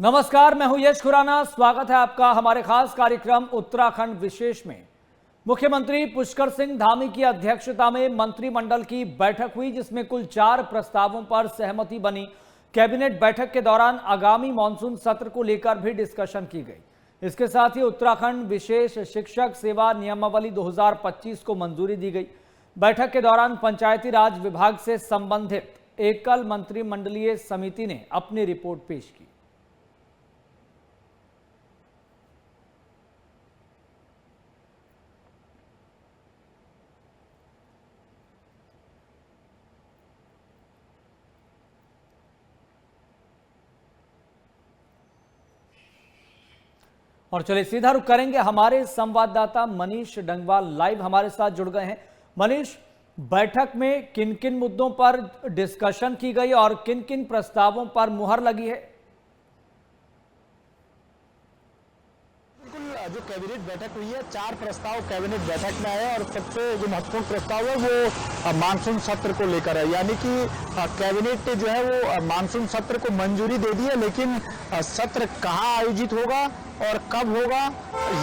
नमस्कार, मैं हूं यश खुराना। स्वागत है आपका हमारे खास कार्यक्रम उत्तराखंड विशेष में। मुख्यमंत्री पुष्कर सिंह धामी की अध्यक्षता में मंत्रिमंडल की बैठक हुई, जिसमें कुल 4 प्रस्तावों पर सहमति बनी। कैबिनेट बैठक के दौरान आगामी मानसून सत्र को लेकर भी डिस्कशन की गई। इसके साथ ही उत्तराखंड विशेष शिक्षक सेवा नियमावली 2025 को मंजूरी दी गई। बैठक के दौरान पंचायती राज विभाग से संबंधित एकल मंत्रिमंडलीय समिति ने अपनी रिपोर्ट पेश की। और चलिए सीधा रुख करेंगे, हमारे संवाददाता मनीष डंगवाल लाइव हमारे साथ जुड़ गए हैं। मनीष, बैठक में किन किन मुद्दों पर डिस्कशन की गई और किन किन प्रस्तावों पर मुहर लगी है? जो कैबिनेट बैठक हुई है, 4 प्रस्ताव कैबिनेट बैठक में आए और सबसे जो महत्वपूर्ण प्रस्ताव है वो मानसून सत्र को लेकर है। यानी कि कैबिनेट जो है वो मानसून सत्र को मंजूरी दे दी है, लेकिन सत्र कहाँ आयोजित होगा और कब होगा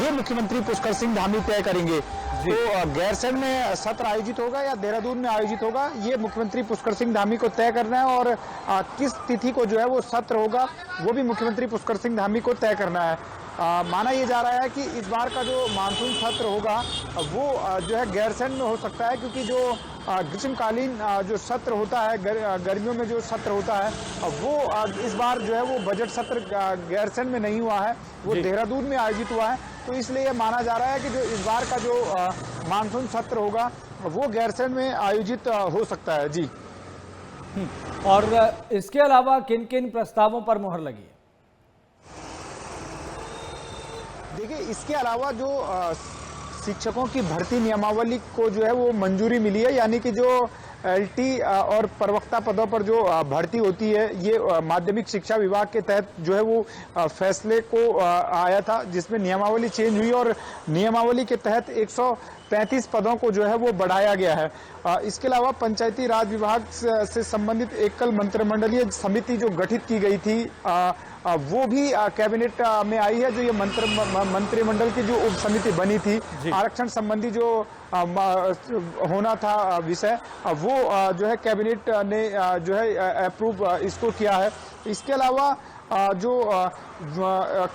ये मुख्यमंत्री पुष्कर सिंह धामी तय करेंगे। तो गैरसैंण में सत्र आयोजित होगा या देहरादून में आयोजित होगा, ये मुख्यमंत्री पुष्कर सिंह धामी को तय करना है। और किस तिथि को जो है वो सत्र होगा वो भी मुख्यमंत्री पुष्कर सिंह धामी को तय करना है। माना ये जा रहा है कि इस बार का जो मानसून सत्र होगा वो जो है गैरसैंण में हो सकता है, क्योंकि जो ग्रीष्मकालीन जो सत्र होता है, गर्मियों में जो सत्र होता है वो इस बार जो है वो बजट सत्र गैरसैंण में नहीं हुआ है, वो देहरादून में आयोजित हुआ है। तो इसलिए माना जा रहा है कि जो इस बार का जो मानसून सत्र होगा वो गैरसैंण में आयोजित हो सकता है। जी। और इसके अलावा किन किन प्रस्तावों पर मुहर लगी है? देखिए, इसके अलावा जो शिक्षकों की भर्ती नियमावली को जो है वो मंजूरी मिली है। यानी कि जो एलटी और प्रवक्ता पदों पर जो भर्ती होती है, ये माध्यमिक शिक्षा विभाग के तहत जो है वो फैसले को आया था, जिसमें नियमावली चेंज हुई और नियमावली के तहत 135 पदों को जो है वो बढ़ाया गया है। इसके अलावा पंचायती राज विभाग से संबंधित एकल मंत्रिमंडलीय समिति जो गठित की गई थी वो भी कैबिनेट में आई है। जो ये मंत्रिमंडल की जो उप समिति बनी थी, आरक्षण संबंधी जो होना था विषय, वो जो है कैबिनेट ने जो है अप्रूव इसको किया है। इसके अलावा जो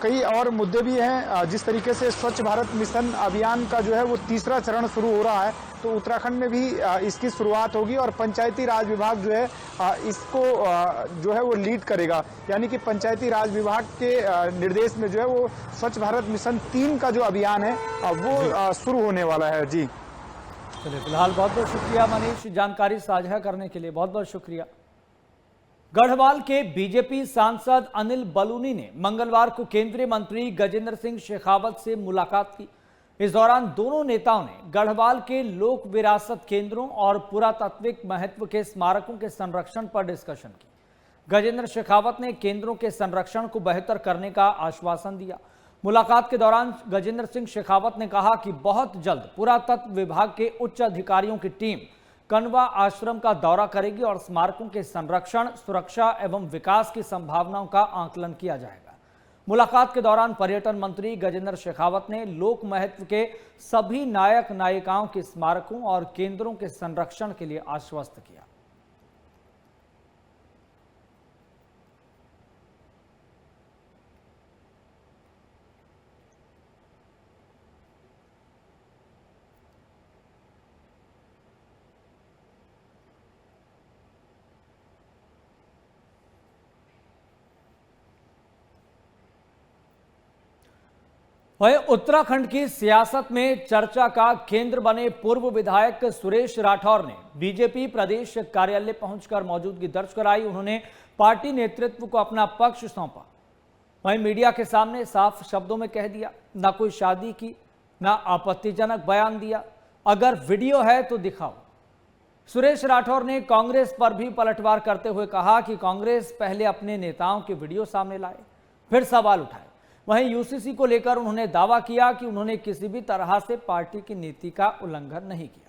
कई और मुद्दे भी हैं। जिस तरीके से स्वच्छ भारत मिशन अभियान का जो है वो 3रा चरण शुरू हो रहा है, तो उत्तराखंड में भी इसकी शुरुआत होगी और पंचायती राज विभाग जो है इसको जो है वो लीड करेगा। यानी कि पंचायती राज विभाग के निर्देश में जो है वो स्वच्छ भारत मिशन 3 का जो अभियान है वो शुरू होने वाला है। जी। चलिए, फिलहाल बहुत बहुत शुक्रिया मनीष, जानकारी साझा करने के लिए बहुत बहुत शुक्रिया। गढ़वाल के बीजेपी सांसद अनिल बलूनी ने मंगलवार को केंद्रीय मंत्री गजेंद्र सिंह शेखावत से मुलाकात की। इस दौरान दोनों नेताओं ने गढ़वाल के लोक विरासत केंद्रों और पुरातात्विक महत्व के स्मारकों के संरक्षण पर डिस्कशन की। गजेंद्र शेखावत ने केंद्रों के संरक्षण को बेहतर करने का आश्वासन दिया। मुलाकात के दौरान गजेंद्र सिंह शेखावत ने कहा कि बहुत जल्द पुरातत्व विभाग के उच्च अधिकारियों की टीम कनवा आश्रम का दौरा करेगी और स्मारकों के संरक्षण, सुरक्षा एवं विकास की संभावनाओं का आकलन किया जाएगा। मुलाकात के दौरान पर्यटन मंत्री गजेंद्र शेखावत ने लोक महत्व के सभी नायक नायिकाओं के स्मारकों और केंद्रों के संरक्षण के लिए आश्वस्त किया। वहीं उत्तराखंड की सियासत में चर्चा का केंद्र बने पूर्व विधायक सुरेश राठौर ने बीजेपी प्रदेश कार्यालय पहुंचकर मौजूदगी दर्ज कराई। उन्होंने पार्टी नेतृत्व को अपना पक्ष सौंपा। वहीं मीडिया के सामने साफ शब्दों में कह दिया, ना कोई शादी की, ना आपत्तिजनक बयान दिया, अगर वीडियो है तो दिखाओ। सुरेश राठौर ने कांग्रेस पर भी पलटवार करते हुए कहा कि कांग्रेस पहले अपने नेताओं के वीडियो सामने लाए, फिर सवाल उठाए। वहीं यूसीसी को लेकर उन्होंने दावा किया कि उन्होंने किसी भी तरह से पार्टी की नीति का उल्लंघन नहीं किया।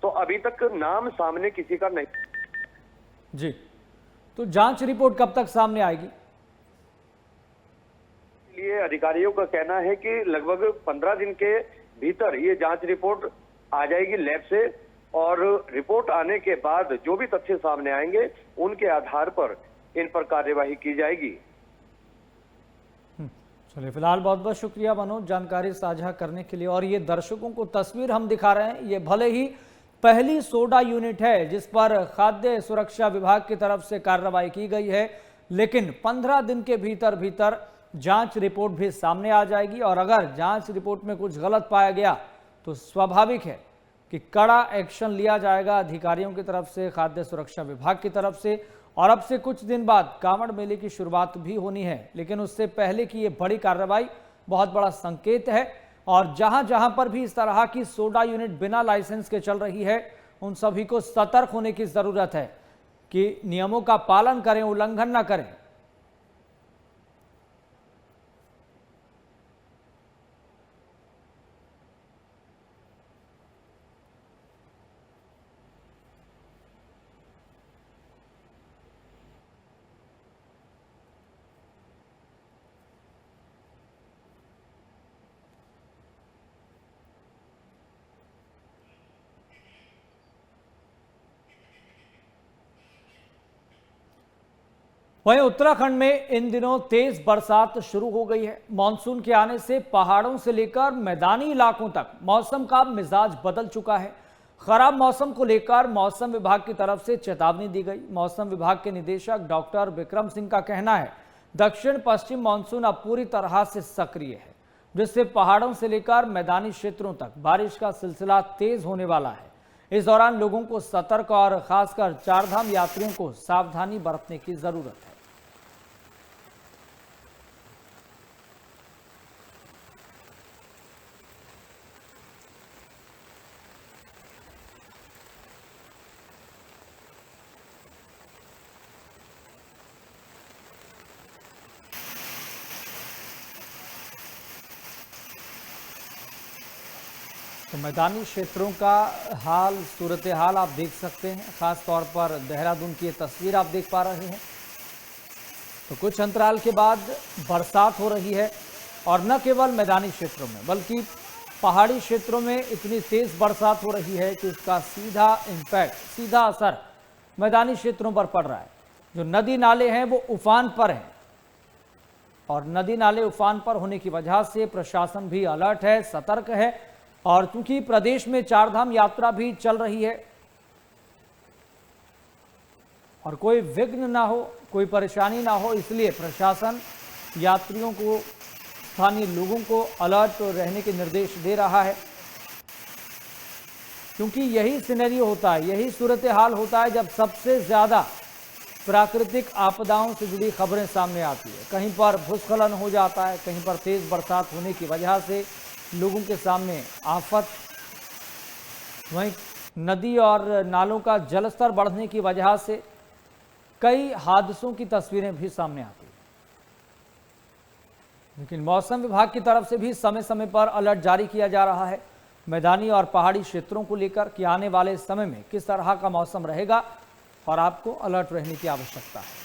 तो अभी तक नाम सामने किसी का नहीं। जी, तो जांच रिपोर्ट कब तक सामने आएगी? लिए अधिकारियों का कहना है कि लगभग 15 दिन के भीतर ये जांच रिपोर्ट आ जाएगी लैब से, और रिपोर्ट आने के बाद जो भी तथ्य सामने आएंगे उनके आधार पर इन पर कार्यवाही की जाएगी। चलिए, फिलहाल बहुत बहुत शुक्रिया मनोज जानकारी साझा करने के लिए। और ये दर्शकों को तस्वीर हम दिखा रहे हैं, ये भले ही पहली सोडा यूनिट है जिस पर खाद्य सुरक्षा विभाग की तरफ से कार्रवाई की गई है, लेकिन 15 दिन के भीतर भीतर जांच रिपोर्ट भी सामने आ जाएगी। और अगर जांच रिपोर्ट में कुछ गलत पाया गया तो स्वाभाविक है कि कड़ा एक्शन लिया जाएगा अधिकारियों की तरफ से, खाद्य सुरक्षा विभाग की तरफ से। और अब से कुछ दिन बाद कांवड़ मेले की शुरुआत भी होनी है, लेकिन उससे पहले की ये बड़ी कार्रवाई बहुत बड़ा संकेत है। और जहां जहां पर भी इस तरह की सोडा यूनिट बिना लाइसेंस के चल रही है, उन सभी को सतर्क होने की जरूरत है कि नियमों का पालन करें, उल्लंघन न करें। वहीं उत्तराखंड में इन दिनों तेज बरसात शुरू हो गई है। मानसून के आने से पहाड़ों से लेकर मैदानी इलाकों तक मौसम का मिजाज बदल चुका है। खराब मौसम को लेकर मौसम विभाग की तरफ से चेतावनी दी गई। मौसम विभाग के निदेशक डॉक्टर विक्रम सिंह का कहना है, दक्षिण पश्चिम मानसून अब पूरी तरह से सक्रिय है, जिससे पहाड़ों से लेकर मैदानी क्षेत्रों तक बारिश का सिलसिला तेज होने वाला है। इस दौरान लोगों को सतर्क और खासकर चारधाम यात्रियों को सावधानी बरतने की जरूरत है। तो मैदानी क्षेत्रों का हाल, सूरत हाल आप देख सकते हैं। खास तौर पर देहरादून की ये तस्वीर आप देख पा रहे हैं। तो कुछ अंतराल के बाद बरसात हो रही है, और न केवल मैदानी क्षेत्रों में बल्कि पहाड़ी क्षेत्रों में इतनी तेज बरसात हो रही है कि उसका सीधा इम्पैक्ट, सीधा असर मैदानी क्षेत्रों पर पड़ रहा है। जो नदी नाले हैं वो उफान पर हैं, और नदी नाले उफान पर होने की वजह से प्रशासन भी अलर्ट है, सतर्क है। और क्योंकि प्रदेश में चारधाम यात्रा भी चल रही है और कोई विघ्न ना हो, कोई परेशानी ना हो, इसलिए प्रशासन यात्रियों को, स्थानीय लोगों को अलर्ट रहने के निर्देश दे रहा है। क्योंकि यही सिनेरियो होता है, यही सूरत हाल होता है जब सबसे ज्यादा प्राकृतिक आपदाओं से जुड़ी खबरें सामने आती है। कहीं पर भूस्खलन हो जाता है, कहीं पर तेज बरसात होने की वजह से लोगों के सामने आफत, वहीं नदी और नालों का जलस्तर बढ़ने की वजह से कई हादसों की तस्वीरें भी सामने आती हैं। लेकिन मौसम विभाग की तरफ से भी समय समय पर अलर्ट जारी किया जा रहा है मैदानी और पहाड़ी क्षेत्रों को लेकर कि आने वाले समय में किस तरह का मौसम रहेगा, और आपको अलर्ट रहने की आवश्यकता है।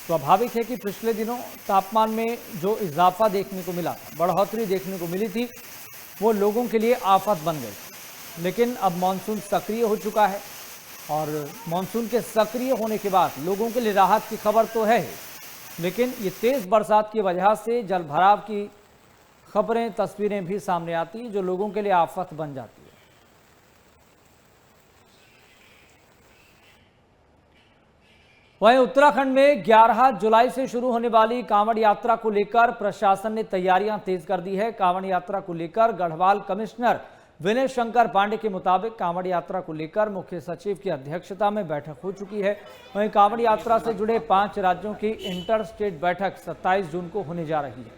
स्वाभाविक है कि पिछले दिनों तापमान में जो इजाफा देखने को मिला, बढ़ोतरी देखने को मिली थी, वो लोगों के लिए आफत बन गई। लेकिन अब मानसून सक्रिय हो चुका है, और मानसून के सक्रिय होने के बाद लोगों के लिए राहत की खबर तो है ही, लेकिन ये तेज बरसात की वजह से जलभराव की खबरें, तस्वीरें भी सामने आती, जो लोगों के लिए आफत बन जाती है। वहीं उत्तराखंड में 11 जुलाई से शुरू होने वाली कांवड़ यात्रा को लेकर प्रशासन ने तैयारियां तेज कर दी है। कांवड़ यात्रा को लेकर गढ़वाल कमिश्नर विनय शंकर पांडे के मुताबिक कांवड़ यात्रा को लेकर मुख्य सचिव की अध्यक्षता में बैठक हो चुकी है। वहीं कांवड़ यात्रा से जुड़े 5 राज्यों की इंटर स्टेट बैठक 27 जून को होने जा रही है,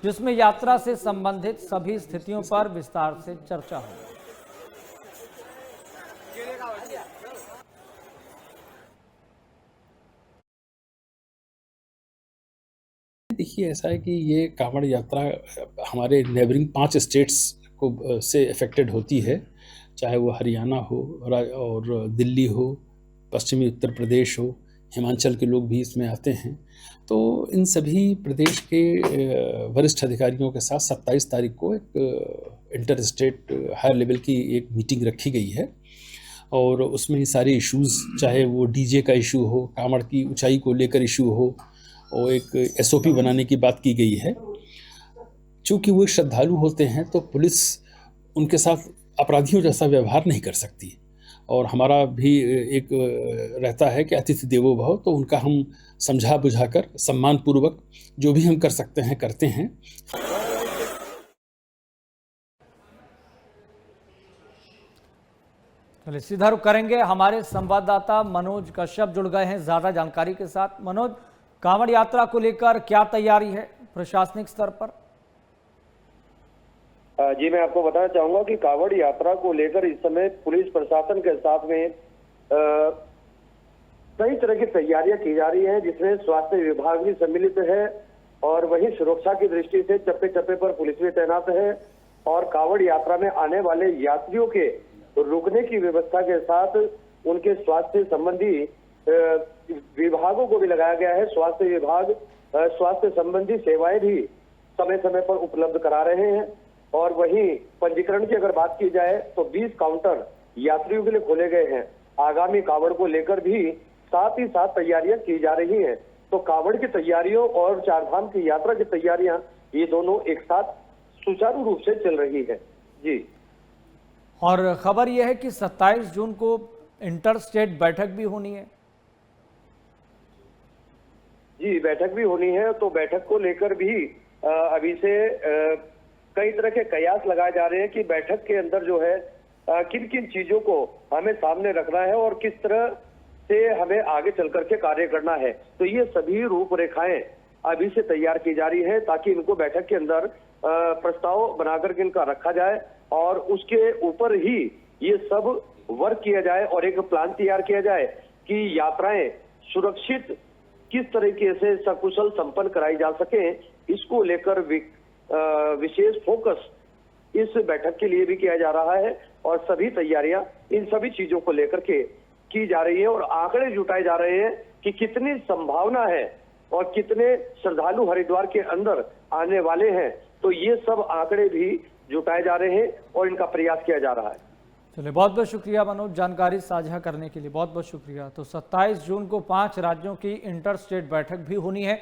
जिसमें यात्रा से संबंधित सभी स्थितियों पर विस्तार से चर्चा होगी। देखिए ऐसा है कि ये कांवड़ यात्रा हमारे नेबरिंग 5 स्टेट्स को से अफेक्टेड होती है, चाहे वो हरियाणा हो और दिल्ली हो, पश्चिमी उत्तर प्रदेश हो, हिमाचल के लोग भी इसमें आते हैं। तो इन सभी प्रदेश के वरिष्ठ अधिकारियों के साथ 27 तारीख को एक इंटर स्टेट हायर लेवल की एक मीटिंग रखी गई है और उसमें सारे इश्यूज़, चाहे वो डीजे का इशू हो, कांवड़ की ऊंचाई को लेकर इशू हो, और एक एसओपी बनाने की बात की गई है। चूँकि वो श्रद्धालु होते हैं तो पुलिस उनके साथ अपराधियों जैसा व्यवहार नहीं कर सकती और हमारा भी एक रहता है कि अतिथि देवो भव, तो उनका हम समझा बुझाकर सम्मानपूर्वक जो भी हम कर सकते हैं करते हैं। चलिए सीधा रुख करेंगे, हमारे संवाददाता मनोज कश्यप जुड़ गए हैं ज्यादा जानकारी के साथ। मनोज, कांवड़ यात्रा को लेकर क्या तैयारी है प्रशासनिक स्तर पर? जी, मैं आपको बताना चाहूंगा कि कांवड़ यात्रा को लेकर इस समय पुलिस प्रशासन के साथ में कई तरह की तैयारियां की जा रही हैं, जिसमें स्वास्थ्य विभाग भी सम्मिलित है और वहीं सुरक्षा की दृष्टि से चप्पे चप्पे पर पुलिस भी तैनात है और कांवड़ यात्रा में आने वाले यात्रियों के रुकने की व्यवस्था के साथ उनके स्वास्थ्य संबंधी विभागों को भी लगाया गया है। स्वास्थ्य विभाग स्वास्थ्य संबंधी सेवाएं भी समय समय पर उपलब्ध करा रहे हैं और वहीं पंजीकरण की अगर बात की जाए तो 20 काउंटर यात्रियों के लिए खोले गए हैं। आगामी कांवड़ को लेकर भी साथ ही साथ तैयारियां की जा रही हैं। तो कांवड़ की तैयारियों और चारधाम की यात्रा की तैयारियां ये दोनों एक साथ सुचारू रूप से चल रही है। जी, और खबर यह है कि 27 जून को इंटर स्टेट बैठक भी होनी है। जी, बैठक भी होनी है। तो बैठक को लेकर भी अभी से कई तरह के कयास लगाए जा रहे हैं कि बैठक के अंदर जो है किन किन चीजों को हमें सामने रखना है और किस तरह से हमें आगे चल करके कार्य करना है। तो ये सभी रूपरेखाएं अभी से तैयार की जा रही है ताकि इनको बैठक के अंदर प्रस्ताव बनाकर के इनका रखा जाए और उसके ऊपर ही ये सब वर्क किया जाए और एक प्लान तैयार किया जाए कि यात्राएं सुरक्षित किस तरीके से सकुशल संपन्न कराई जा सके। इसको लेकर विशेष फोकस इस बैठक के लिए भी किया जा रहा है और सभी तैयारियां इन सभी चीजों को लेकर के की जा रही है और आंकड़े जुटाए जा रहे हैं कि कितनी संभावना है और कितने श्रद्धालु हरिद्वार के अंदर आने वाले हैं। तो ये सब आंकड़े भी जुटाए जा रहे हैं और इनका प्रयास किया जा रहा है। चलिए, बहुत बहुत शुक्रिया मनोज, जानकारी साझा करने के लिए बहुत बहुत शुक्रिया। तो 27 जून को 5 राज्यों की इंटर स्टेट बैठक भी होनी है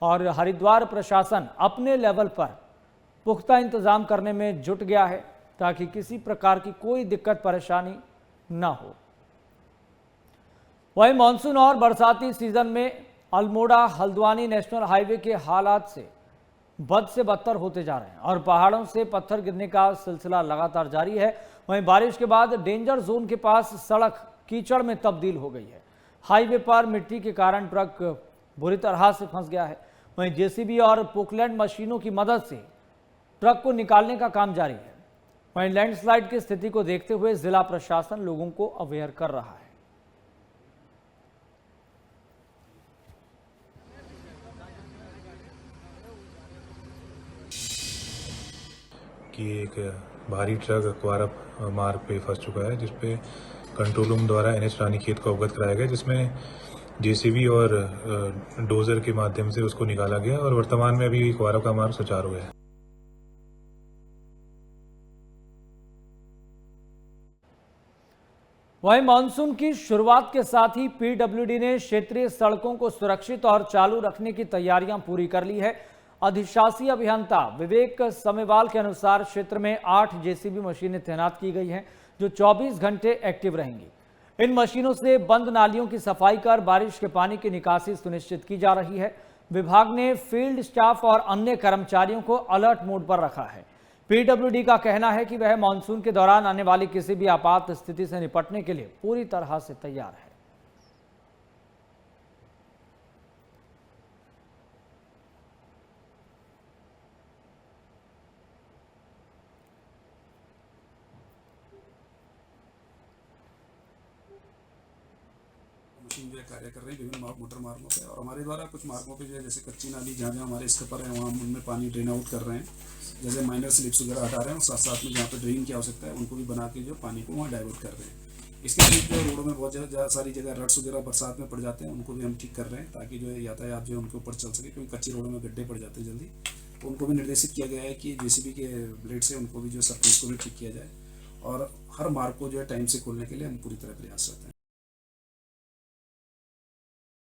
और हरिद्वार प्रशासन अपने लेवल पर पुख्ता इंतजाम करने में जुट गया है ताकि किसी प्रकार की कोई दिक्कत परेशानी न हो। वहीं मानसून और बरसाती सीजन में अल्मोड़ा हल्द्वानी नेशनल हाईवे के हालात बद से बदतर होते जा रहे हैं और पहाड़ों से पत्थर गिरने का सिलसिला लगातार जारी है। वहीं बारिश के बाद डेंजर जोन के पास सड़क कीचड़ में तब्दील हो गई है। हाईवे पर मिट्टी के कारण ट्रक बुरी तरह से फंस गया है। वहीं जेसीबी और पोकलैंड मशीनों की मदद से ट्रक को निकालने का काम जारी है। वहीं लैंडस्लाइड की स्थिति को देखते हुए जिला प्रशासन लोगों को अवेयर कर रहा है। कि एक भारी ट्रक अक्वारा मार्ग पे फंस चुका है, जिसपे कंट्रोल रूम द्वारा NH रानीखेत को अवगत कराया गया, जिसमें जेसीबी और डोजर के माध्यम से उसको निकाला गया और वर्तमान में अभी अक्वारा का मार्ग सुचारू है। वहीं मानसून की शुरुआत के साथ ही पीडब्ल्यूडी ने क्षेत्रीय सड़कों को सुरक्षित और चालू रखने की तैयारियां पूरी कर ली है। अधिशासी अभियंता विवेक समेवाल के अनुसार क्षेत्र में 8 जेसीबी मशीनें तैनात की गई हैं जो 24 घंटे एक्टिव रहेंगी। इन मशीनों से बंद नालियों की सफाई कर बारिश के पानी की निकासी सुनिश्चित की जा रही है। विभाग ने फील्ड स्टाफ और अन्य कर्मचारियों को अलर्ट मोड पर रखा है। पीडब्ल्यूडी का कहना है कि वह मानसून के दौरान आने वाली किसी भी आपात स्थिति से निपटने के लिए पूरी तरह से तैयार है। मशीन जो है कार्य कर रही है विभिन्न मोटर मार्गों पे, और हमारे द्वारा कुछ मार्गों पे जो है जैसे कच्ची नाली जहाँ जहाँ हमारे स्कपर है वहाँ उनमें पानी ड्रेन आउट कर रहे हैं, जैसे माइनर स्लिप्स वगैरह हटा रहे हैं, और साथ साथ में जहाँ पे ड्रेन की आवश्यकता है उनको भी बना के जो पानी को वहाँ डाइवर्ट कर रहे हैं। इसके अतिरिक्त जो रोडों में बहुत ज़्यादा सारी जगह रट्स वगैरह बरसात में पड़ जाते हैं, उनको भी हम ठीक कर रहे हैं ताकि जो है यातायात जो है उनके ऊपर चल सके, क्योंकि कच्ची रोडों में गड्ढे पड़ जाते हैं जल्दी। तो उनको भी निर्देशित किया गया है कि जेसीबी के ब्लेड से उनको भी जो सरफेस को भी ठीक किया जाए, और हर मार्ग को जो है टाइम से खोलने के लिए हम पूरी तरह प्रयासरत हैं।